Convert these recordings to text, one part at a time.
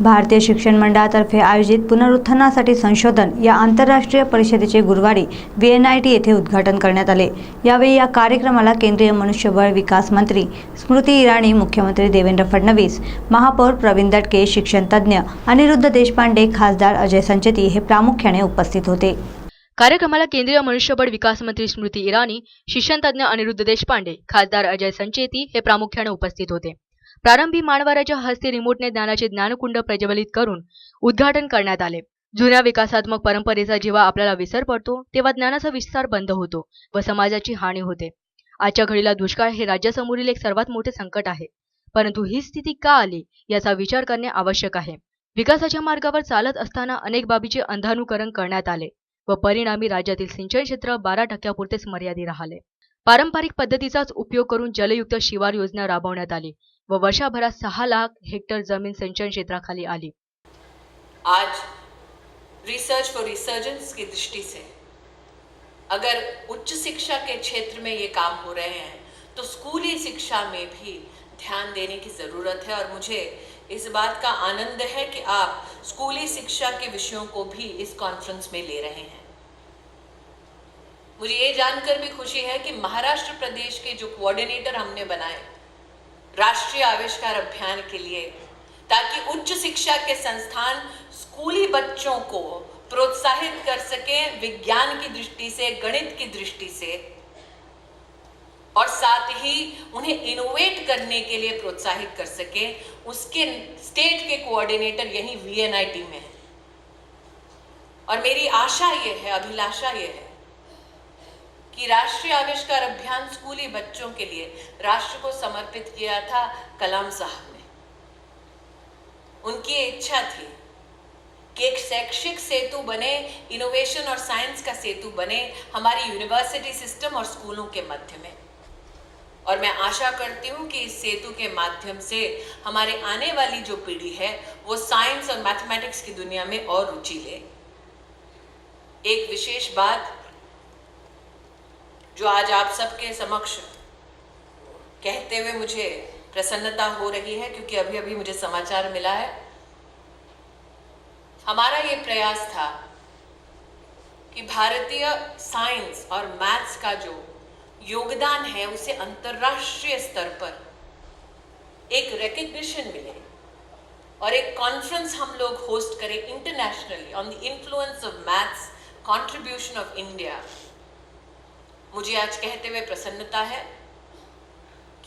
भारतीय शिक्षण मंडळातर्फे आयोजित पुनरुत्थानासाठी संशोधन या आंतरराष्ट्रीय परिषदेचे गुरुवारी VNIT येथे उद्घाटन करण्यात आले। यावेळी या कार्यक्रमाला केंद्रीय मनुष्यबळ विकास मंत्री स्मृती इराणी, मुख्यमंत्री देवेंद्र फडणवीस, महापौर प्रवीण दटके, शिक्षण तज्ञ अनिरुद्ध देशपांडे, खासदार अजय संचेती हे प्रामुख्याने उपस्थित होते। कार्यक्रमाला केंद्रीय मनुष्यबळ विकास मंत्री स्मृती इराणी, शिक्षण तज्ञ अनिरुद्ध देशपांडे, खासदार अजय संचेती हे प्रामुख्याने उपस्थित होते। प्रारंभी मानवराच्या हस्ते रिमोटने ज्ञानाचे ज्ञानकुंड प्रज्वलित करून उद्घाटन करण्यात आले। जुन्या विकासात्मक परंपरेचा जेव्हा आपल्याला विसर पडतो तेव्हा ज्ञानाचा विस्तार बंद होतो व समाजाची हानी होते। आजच्या घडीला दुष्काळ हे राज्यासमोरील एक सर्वात मोठे संकट आहे, परंतु ही स्थिती का आली याचा विचार करणे आवश्यक आहे। विकासाच्या मार्गावर चालत असताना अनेक बाबीचे अंधानुकरण करण्यात आले व परिणामी राज्यातील सिंचन क्षेत्र 12% मर्यादित राहिले। पारंपरिक पद्धतीचाच उपयोग करून जलयुक्त शिवार योजना राबवण्यात आली व वर्षभरात 6 लाख हेक्टर जमीन सिंचन क्षेत्राखाली आली। आज रिसर्च फॉर रिसर्जेंस की दृष्टि से अगर उच्च शिक्षा के क्षेत्र में ये काम हो रहे हैं तो स्कूली शिक्षा में भी ध्यान देने की ज़रूरत है। और मुझे इस बात का आनंद है कि आप स्कूली शिक्षा के विषयों को भी इस कॉन्फ्रेंस में ले रहे हैं। मुझे ये जानकर भी खुशी है कि महाराष्ट्र प्रदेश के जो कोऑर्डिनेटर हमने बनाए राष्ट्रीय आविष्कार अभियान के लिए, ताकि उच्च शिक्षा के संस्थान स्कूली बच्चों को प्रोत्साहित कर सकें विज्ञान की दृष्टि से, गणित की दृष्टि से, और साथ ही उन्हें इनोवेट करने के लिए प्रोत्साहित कर सकें, उसके स्टेट के कोऑर्डिनेटर यही VNIT में है। और मेरी आशा ये है, अभिलाषा ये है कि राष्ट्रीय आविष्कार अभियान स्कूली बच्चों के लिए राष्ट्र को समर्पित किया था कलाम साहब ने। उनकी इच्छा थी कि एक शैक्षिक सेतु बने, इनोवेशन और साइंस का सेतु बने हमारी यूनिवर्सिटी सिस्टम और स्कूलों के मध्य में। और मैं आशा करती हूँ कि इस सेतु के माध्यम से हमारे आने वाली जो पीढ़ी है वो साइंस और मैथमेटिक्स की दुनिया में और रुचि ले। एक विशेष बात जो आज आप सबके समक्ष कहते हुए मुझे प्रसन्नता हो रही है, क्योंकि अभी अभी मुझे समाचार मिला है, हमारा ये प्रयास था कि भारतीय साइंस और मैथ्स का जो योगदान है उसे अंतर्राष्ट्रीय स्तर पर एक रिकग्निशन मिले और एक कॉन्फ्रेंस हम लोग होस्ट करें internationally on the influence of maths, contribution of India. मुझे आज कहते हुए प्रसन्नता है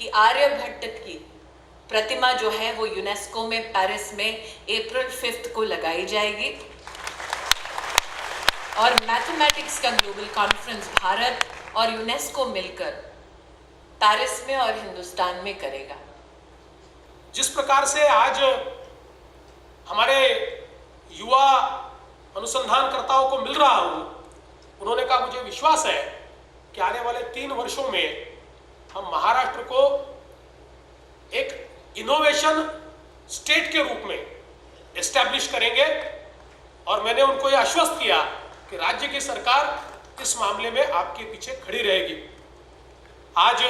कि आर्यभट्ट की प्रतिमा जो है वो यूनेस्को में पेरिस में अप्रैल 5 को लगाई जाएगी और मैथमेटिक्स का ग्लोबल कॉन्फ्रेंस भारत और यूनेस्को मिलकर पेरिस में और हिंदुस्तान में करेगा। जिस प्रकार से आज हमारे युवा अनुसंधानकर्ताओं को मिल रहा हूं, उन्होंने कहा मुझे विश्वास है कि आने वाले 3 वर्षों में हम महाराष्ट्र को एक इनोवेशन स्टेट के रूप में एस्टैब्लिश करेंगे। और मैंने उनको यह आश्वस्त किया कि राज्य की सरकार इस मामले में आपके पीछे खड़ी रहेगी। आज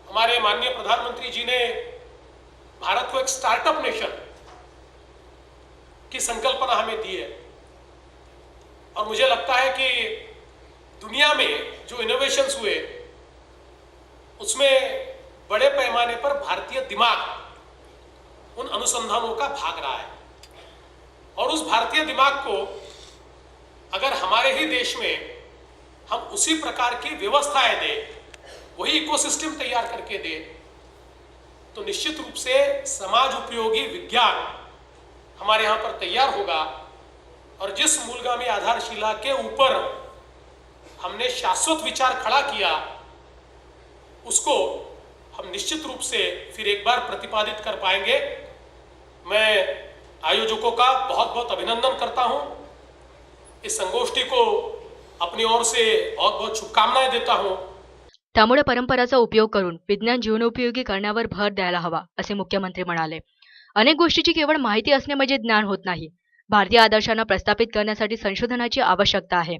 हमारे माननीय प्रधानमंत्री जी ने भारत को एक स्टार्टअप नेशन की संकल्पना हमें दी है और मुझे लगता है कि दुनिया में जो इनोवेशंस हुए उसमें बड़े पैमाने पर भारतीय दिमाग उन अनुसंधानों का भाग रहा है। और उस भारतीय दिमाग को अगर हमारे ही देश में हम उसी प्रकार की व्यवस्थाएं दें, वही इकोसिस्टम तैयार करके दें, तो निश्चित रूप से समाज उपयोगी विज्ञान हमारे यहाँ पर तैयार होगा। और जिस मूलगामी आधारशिला के ऊपर हमने शाश्वत विचार खड़ा किया, उसको हम निश्चित रूप से फिर एक बार प्रतिपादित कर पाएंगे। मैं आयोजकों का बहुत बहुत अभिनंदन करता हूं। इस संगोष्ठी को अपनी ओर से बहुत बहुत शुभकामनाएं देता हूं। त्यामुळे परंपराचा उपयोग करून विज्ञान जीवनोपयोगी करण्यावर भर द्यायला हवा असे मुख्यमंत्री म्हणाले। अनेक गोष्टीची केवळ माहिती असणे म्हणजे ज्ञान होत नाही। भारतीय आदर्शांना प्रस्थापित करण्यासाठी संशोधनाची आवश्यकता आहे।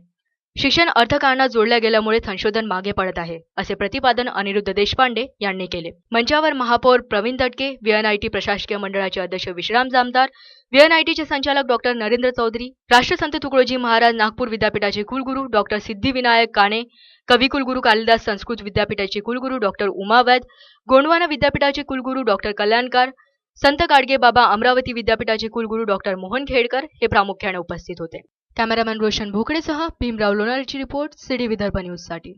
शिक्षण अर्थकारणात जोडल्या गेल्यामुळे संशोधन मागे पडत आहे, असे प्रतिपादन अनिरुद्ध देशपांडे यांनी केले. मंचावर महापौर प्रवीण दटके, VNIT प्रशासकीय मंडळाचे अध्यक्ष विश्राम जामदार, VNITचे संचालक डॉक्टर नरेंद्र चौधरी, राष्ट्रसंत तुकडोजी महाराज नागपूर विद्यापीठाचे कुलगुरू डॉक्टर सिद्धिविनायक काणे, कविकुलगुरू कालिदास संस्कृत विद्यापीठाचे कुलगुरू डॉक्टर उमा वैद, गोंडवाना विद्यापीठाचे कुलगुरू डॉक्टर कल्याणकार, संत गाडगे बाबा अमरावती विद्यापीठाचे कुलगुरू डॉक्टर मोहन खेडकर हे प्रामुख्याने उपस्थित होते. कॅमेरामॅन रोशन भोकडेसह भीमराव लोणारची रिपोर्ट, CD विदर्भ न्यूजसाठी.